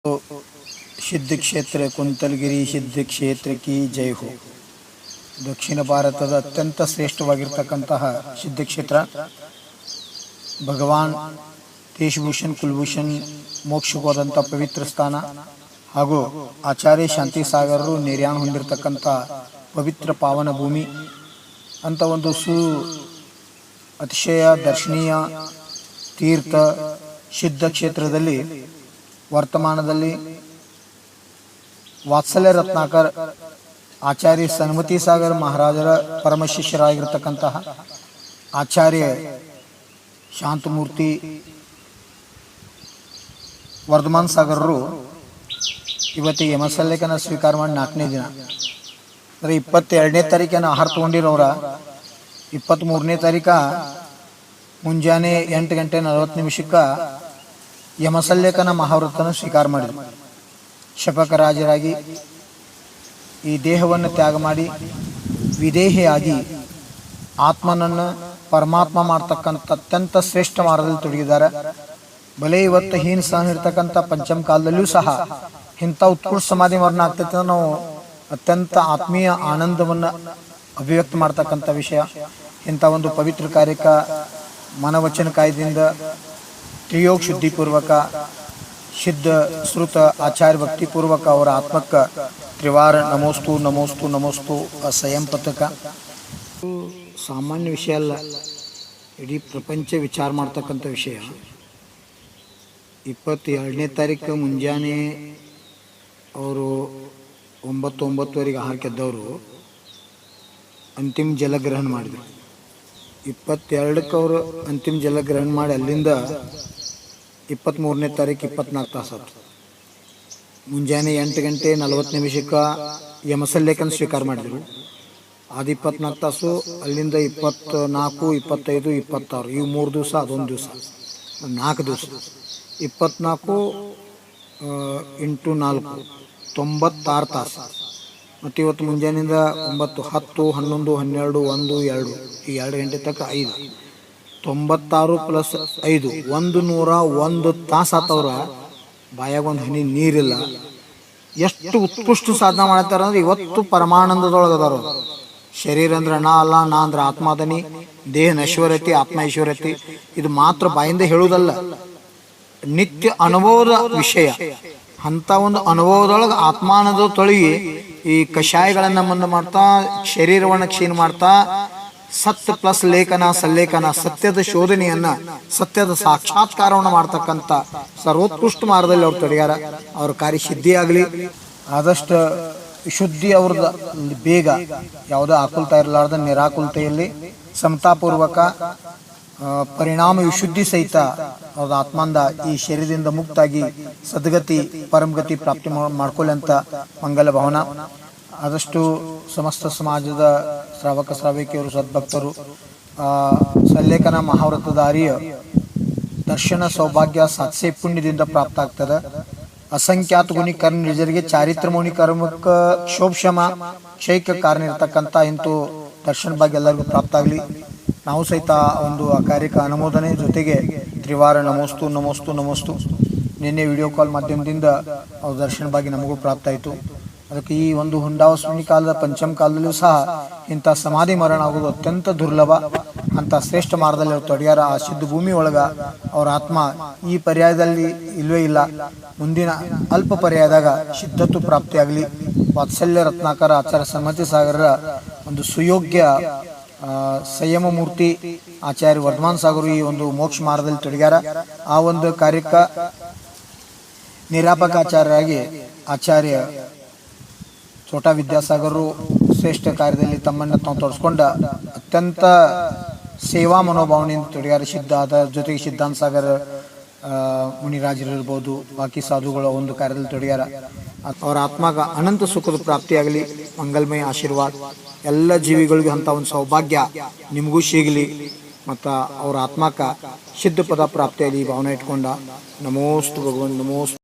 तो सिद्ध क्षेत्र कुंतलगिरी सिद्ध क्षेत्र की जय हो. ದಕ್ಷಿಣ ಭಾರತದ ಅತ್ಯಂತ ಶ್ರೇಷ್ಠವಾಗಿರತಕ್ಕಂತಹ ಸಿದ್ಧ ಕ್ಷೇತ್ರ ಭಗವಾನ್ ದೇಶಭೂಷಣ್ ಕುಲಭೂಷಣ್ ಮೋಕ್ಷವಾದಂಥ ಪವಿತ್ರ ಸ್ಥಾನ ಹಾಗೂ ಆಚಾರ್ಯ ಶಾಂತಿ ಸಾಗರರು ನಿರ್ಯಾಣ ಹೊಂದಿರತಕ್ಕಂಥ ಪವಿತ್ರ ಪಾವನ ಭೂಮಿ ಅಂತ ಒಂದು ಅತಿಶಯ ದರ್ಶನೀಯ ತೀರ್ಥ ಸಿದ್ಧ ಕ್ಷೇತ್ರದಲ್ಲಿ ವರ್ತಮಾನದಲ್ಲಿ ವಾತ್ಸಲ್ಯ ರತ್ನಾಕರ್ ಆಚಾರ್ಯ ಸನ್ಮತಿ ಸಾಗರ್ ಮಹಾರಾಜರ ಪರಮ ಶಿಷ್ಯರಾಗಿರ್ತಕ್ಕಂತಹ ಆಚಾರ್ಯ ಶಾಂತಮೂರ್ತಿ ವರ್ಧಮಾನ್ ಸಾಗರರು ಇವತ್ತಿಗೆ ಯಮಸಲ್ಲೇಖನ ಸ್ವೀಕಾರ ಮಾಡಿ 4ನೇ ದಿನ ಅಂದರೆ 22ನೇ ತಾರೀಕೇನು ಆಹಾರ ತೊಗೊಂಡಿರೋರ 23ನೇ ತಾರೀಕ ಮುಂಜಾನೆ 8:40 ಯಮಸಲ್ಲೇಖನ ಮಹಾವ್ರತನ ಸ್ವೀಕಾರ ಮಾಡಿದರು. ಶಪಕರಾಜರಾಗಿ ಈ ದೇಹವನ್ನು ತ್ಯಾಗ ಮಾಡಿ ವಿದೇಹಿಯಾಗಿ ಆತ್ಮನನ್ನು ಪರಮಾತ್ಮ ಮಾಡ್ತಕ್ಕಂಥ ಅತ್ಯಂತ ಶ್ರೇಷ್ಠ ಮಾರ್ಗದಲ್ಲಿ ತೊಡಗಿದ್ದಾರೆ. ಬಲೆ ಇವತ್ತು ಹೀನ ಸಹ ಇರ್ತಕ್ಕಂಥ ಪಂಚಮ ಕಾಲದಲ್ಲಿಯೂ ಸಹ ಇಂಥ ಉತ್ಕೃಷ್ಟ ಸಮಾಧಿ ಮರಣ ಆಗ್ತೈತೆ. ನಾವು ಅತ್ಯಂತ ಆತ್ಮೀಯ ಆನಂದವನ್ನು ಅಭಿವ್ಯಕ್ತ ಮಾಡ್ತಕ್ಕಂಥ ವಿಷಯ. ಇಂಥ ಒಂದು ಪವಿತ್ರ ಕಾರ್ಯಕ್ಕೆ ಮನವಚನ ಕಾಯ್ದೆಯಿಂದ ತ್ರಿಯೋಗ ಶುದ್ಧಿಪೂರ್ವಕ ಸಿದ್ಧ ಶ್ರುತ ಆಚಾರ್ಯ ಭಕ್ತಿಪೂರ್ವಕ ಅವರ ಆತ್ಮಕ್ಕೆ ತ್ರಿವಾರ ನಮೋಸ್ತು ನಮೋಸ್ತು ನಮೋಸ್ತು ಸ್ವಯಂ ಪಥಕ ಸಾಮಾನ್ಯ ವಿಷಯ ಅಲ್ಲ, ಇಡೀ ಪ್ರಪಂಚ ವಿಚಾರ ಮಾಡ್ತಕ್ಕಂಥ ವಿಷಯ. 22ನೇ ತಾರೀಕು ಮುಂಜಾನೆ ಅವರು 9:09 ಆಹಾರಕ್ಕೆ ಎದ್ದವರು ಅಂತಿಮ ಜಲಗ್ರಹಣ ಮಾಡಿದರು. 22ಕ್ಕೆ ಅವರು ಅಂತಿಮ ಜಲಗ್ರಹಣ ಮಾಡಿ ಅಲ್ಲಿಂದ 23ನೇ ತಾರೀಕು 24 ತಾಸು ಆಯ್ತು. ಮುಂಜಾನೆ 8:40 ಯಮಸಲ್ಲೇಖನ ಸ್ವೀಕಾರ ಮಾಡಿದರು. ಅದು 24 ತಾಸು. ಅಲ್ಲಿಂದ 24, 25, 26 ಇವು 3 ದಿವಸ, ಅದೊಂದು ದಿವಸ, 4 ದಿವಸ. 24 × 4 96 ತಾಸು. ಮತ್ತು ಇವತ್ತು ಮುಂಜಾನೆಯಿಂದ 9, 10, 11, 12, 1, 2 ಈ 2 ಗಂಟೆ ತನಕ 5, 96 + 5 101 ತಾಸು ಆತವ್ರ. ಬಾಯಾಗ ಒಂದು ಹನಿ ನೀರಿಲ್ಲ. ಎಷ್ಟು ಉತ್ಕೃಷ್ಟ ಸಾಧನೆ ಮಾಡ್ತಾರೆ ಅಂದ್ರೆ ಇವತ್ತು ಪರಮಾನಂದದೊಳಗೆ ಅದಾರ. ಶರೀರ ಅಂದ್ರೆ ನಾ ಅಲ್ಲ, ನಾ ಅಂದ್ರೆ ಆತ್ಮಾದನಿ, ದೇಹ ನಶ್ವರತಿ ಆತ್ಮ ಈಶ್ವರತಿ. ಇದು ಮಾತ್ರ ಬಾಯಿಂದ ಹೇಳುವುದಲ್ಲ, ನಿತ್ಯ ಅನುಭವದ ವಿಷಯ. ಅಂಥ ಒಂದು ಅನುಭವದೊಳಗೆ ಆತ್ಮಾನಂದ ತೊಳಗಿ ಈ ಕಷಾಯಗಳನ್ನು ಮುಂದೆ ಮಾಡ್ತಾ ಶರೀರವನ್ನು ಕ್ಷೀಣ ಮಾಡ್ತಾ ಸತ್ಯ ಪ್ಲಸ್ ಲೇಖನ ಸಲ್ಲೇಖನ ಸತ್ಯದ ಶೋಧನೆಯನ್ನ ಸತ್ಯದ ಸಾಕ್ಷಾತ್ಕಾರವನ್ನು ಮಾಡ್ತಕ್ಕಂಥ ಸರ್ವೋತ್ಕೃಷ್ಟ ಮಾರ್ಗದಲ್ಲಿ ಅವ್ರು ತೊಡಗ್ಯಾರ. ಅವ್ರ ಕಾರ್ಯ ಸಿದ್ಧಿಯಾಗಲಿ, ಆದಷ್ಟು ಶುದ್ಧಿ ಅವ್ರದ್ದು ಬೇಗ, ಯಾವುದೋ ಆಕುಲ್ತಾ ಇರಲಾರ್ದ ನಿರಾಕುಲ್ತೆಯಲ್ಲಿ ಸಮತಾಪೂರ್ವಕ ಪರಿಣಾಮ ವಿಶುದ್ಧಿ ಸಹಿತ ಅವ್ರ ಆತ್ಮಂದ ಈ ಶರೀರದಿಂದ ಮುಕ್ತಾಗಿ ಸದ್ಗತಿ ಪರಮಗತಿ ಪ್ರಾಪ್ತಿ ಮಾಡ್ಕೊಳ್ಳಿ ಅಂತ ಮಂಗಲ ಭವನ. ಆದಷ್ಟು ಸಮಸ್ತ ಸಮಾಜದ ಶ್ರಾವಕ ಶ್ರಾವಿಕೆಯರು ಸದ್ಭಕ್ತರು ಸಲ್ಲೇಖನ ಮಹಾವ್ರತಧಾರಿಯ ದರ್ಶನ ಸೌಭಾಗ್ಯ ಸಾತ್ಸೆ ಪುಣ್ಯದಿಂದ ಪ್ರಾಪ್ತ ಆಗ್ತದೆ. ಅಸಂಖ್ಯಾತ ಗುಣಿ ಕರ್ಮ ನಿಜರಿಗೆ ಚಾರಿತ್ರ ಮುನಿ ಕರ್ಮಕ್ಕೆ ಕ್ಷೋಭಶಮ ಕ್ಷೈಕ ಕಾರಣ ಇರ್ತಕ್ಕಂಥ ಇಂತೂ ದರ್ಶನ ಭಾಗ್ಯ ಎಲ್ಲರಿಗೂ ಪ್ರಾಪ್ತ ಆಗಲಿ. ನಾವು ಸಹಿತ ಒಂದು ಆ ಕಾರ್ಯಕ್ಕೆ ಅನುಮೋದನೆ ಜೊತೆಗೆ ತ್ರಿವಾರ ನಮೋಸ್ತು ನಮೋಸ್ತು ನಮೋಸ್ತು. ನಿನ್ನೆ ವಿಡಿಯೋ ಕಾಲ್ ಮಾಧ್ಯಮದಿಂದ ಅವ್ರ ದರ್ಶನ ಭಾಗ್ಯ ನಮಗೂ ಪ್ರಾಪ್ತ ಆಯಿತು. ಅದಕ್ಕೆ ಈ ಒಂದು ಹುಂಡಾವಸ್ಮಿ ಕಾಲದ ಪಂಚಮ ಕಾಲದಲ್ಲೂ ಸಹ ಇಂಥ ಸಮಾಧಿ ಮರಣ ಆಗೋದು ಅತ್ಯಂತ ದುರ್ಲಭ. ಅಂಥ ಶ್ರೇಷ್ಠ ಮಾರ್ಗದಲ್ಲಿ ಅವ್ರು ತೊಡಗ್ಯಾರ. ಆ ಸಿದ್ಧ ಭೂಮಿ ಒಳಗೆ ಅವ್ರ ಆತ್ಮ ಈ ಪರ್ಯಾಯದಲ್ಲಿ ಇಲ್ವೇ ಇಲ್ಲ, ಮುಂದಿನ ಅಲ್ಪ ಪರ್ಯಾಯದಾಗ ಸಿದ್ಧತ್ವ ಪ್ರಾಪ್ತಿಯಾಗಲಿ. ವಾತ್ಸಲ್ಯ ರತ್ನಾಕರ ಆಚಾರ್ಯ ಸನ್ಮತಿ ಸಾಗರರ ಒಂದು ಸುಯೋಗ್ಯ ಸಂಯಮ ಮೂರ್ತಿ ಆಚಾರ್ಯ ವರ್ಧಮಾನ್ ಸಾಗರು ಈ ಒಂದು ಮೋಕ್ಷ ಮಾರ್ಗದಲ್ಲಿ ತೊಡಗ್ಯಾರ. ಆ ಒಂದು ಕಾರ್ಯಕ್ಕೆ ನಿರಾಪಕ ಆಚಾರ್ಯರಾಗಿ ಆಚಾರ್ಯ ಚೋಟಾ ವಿದ್ಯಾಸಾಗರರು ಶ್ರೇಷ್ಠ ಕಾರ್ಯದಲ್ಲಿ ತಮ್ಮನ್ನು ತಾವು ತೊಡಸ್ಕೊಂಡ ಅತ್ಯಂತ ಸೇವಾ ಮನೋಭಾವನೆಯಿಂದ ತೊಡಗ್ಯಾರ. ಸಿದ್ಧ ಆದ ಜೊತೆಗೆ ಸಿದ್ಧಾಂತ ಸಾಗರ ಮುನಿರಾಜರಿರ್ಬೋದು, ಬಾಕಿ ಸಾಧುಗಳ ಒಂದು ಕಾರ್ಯದಲ್ಲಿ ತೊಡಗ್ಯಾರ. ಅವರ ಆತ್ಮಗ ಅನಂತ ಸುಖದ ಪ್ರಾಪ್ತಿಯಾಗಲಿ. ಮಂಗಲ್ಮಯ ಆಶೀರ್ವಾದ ಎಲ್ಲ ಜೀವಿಗಳಿಗೂ ಅಂಥ ಒಂದು ಸೌಭಾಗ್ಯ ನಿಮಗೂ ಸಿಗಲಿ. ಮತ್ತು ಅವ್ರ ಆತ್ಮಕ ಸಿದ್ಧ ಪದ ಪ್ರಾಪ್ತಿಯಾಗಲಿ ಭಾವನೆ ಇಟ್ಕೊಂಡ ನಮೋಸ್ತು ಭಗವಂತ ನಮೋಸ್ತು.